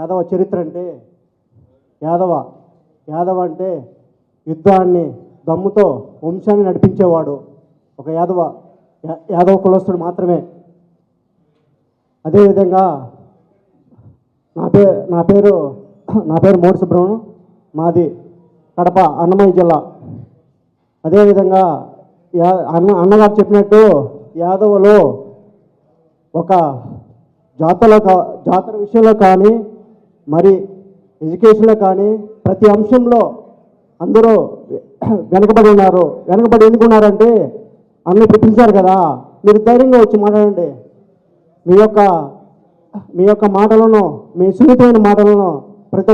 యాదవ చరిత్ర అంటే యాదవ అంటే యుద్ధాన్ని దమ్ముతో వంశాన్ని నడిపించేవాడు ఒక యాదవ కులస్తుడు మాత్రమే. అదేవిధంగా నా పేరు మోడి సుబ్రహ్మణ్యం, మాది కడప అన్నమయ్య జిల్లా. అదేవిధంగా అన్నగారు చెప్పినట్టు యాదవలో ఒక జాతర విషయంలో కానీ మరి ఎడ్యుకేషన్లో కానీ ప్రతి అంశంలో అందరూ వెనకబడి ఉన్నారు. వెనకబడి ఎందుకున్నారంటే అన్నీ పిలిచారు కదా, మీరు ధైర్యంగా వచ్చి మాట్లాడండి. మీ యొక్క మాటలను, మీ సున్నితమైన మాటలను ప్రతి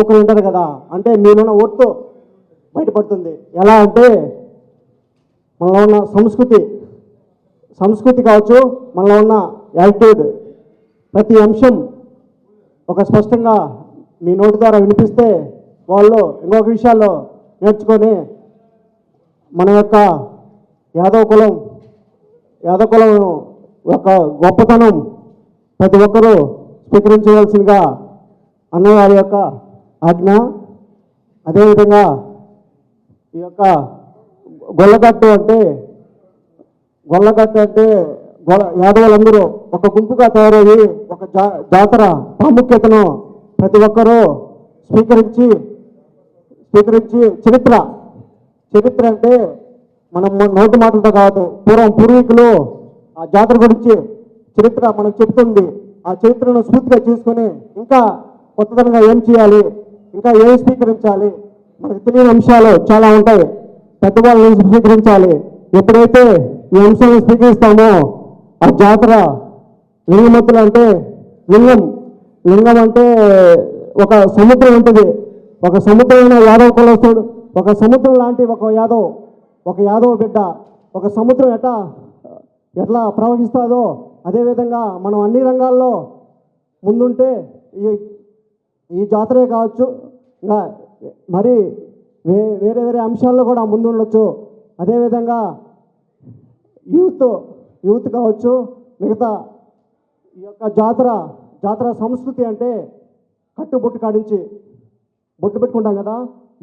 ఒక్కరు వింటారు కదా, అంటే మీలోన్న ఓట్తో బయటపడుతుంది. ఎలా అంటే మనలో ఉన్న సంస్కృతి కావచ్చు, మనలో ఉన్న యాటిట్యూడ్, ప్రతి అంశం ఒక స్పష్టంగా మీ నోటి ద్వారా వినిపిస్తే వాళ్ళు ఇంకొక విషయాల్లో నేర్చుకొని మన యొక్క యాదవ కులం యొక్క గొప్పతనం ప్రతి ఒక్కరూ స్వీకరించవలసిందిగా అన్నగారి యొక్క ఆజ్ఞ. అదేవిధంగా ఈ యొక్క గొల్లగట్టు అంటే యాదవులందరూ ఒక గుంపుగా తయారయ్యి ఒక జాతర ప్రాముఖ్యతను ప్రతి ఒక్కరూ స్వీకరించి చరిత్ర అంటే మనం నోటి మాటలతో కాదు, పూర్వీకులు ఆ జాతర గురించి చరిత్ర మనకు చెప్తుంది. ఆ చరిత్రను స్ఫూర్తిగా చేసుకొని ఇంకా కొత్తదనంగా ఏం చేయాలి, ఇంకా ఏం స్వీకరించాలి, మనకు తెలియని అంశాలు చాలా ఉంటాయి. పెద్దవాళ్ళని స్వీకరించాలి. ఎప్పుడైతే ఈ అంశాలను స్వీకరిస్తామో ఆ జాతర లింగమతులు అంటే లింగం అంటే ఒక సముద్రం ఉంటుంది. ఒక సముద్రమైన యాదవ కులస్తుడు, ఒక సముద్రం లాంటి ఒక యాదవ బిడ్డ ఒక సముద్రం ఎట్లా ప్రవహిస్తుందో అదేవిధంగా మనం అన్ని రంగాల్లో ముందుంటే ఈ జాతరే కావచ్చు, ఇంకా మరి వేరే అంశాల్లో కూడా ముందుండొచ్చు. అదేవిధంగా యూత్ కావచ్చు, మిగతా ఈ యొక్క జాతర సంస్కృతి అంటే బొట్టు కాడించి బొట్లు పెట్టుకుంటాం కదా,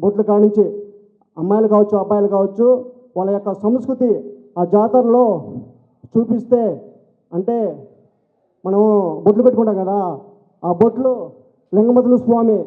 బొట్లు కాడించి అమ్మాయిలు కావచ్చు, అబ్బాయిలు కావచ్చు, వాళ్ళ యొక్క సంస్కృతి ఆ జాతరలో చూపిస్తే, అంటే మనము బొట్లు పెట్టుకుంటాం కదా, ఆ బొట్లు లింగమతులు స్వామి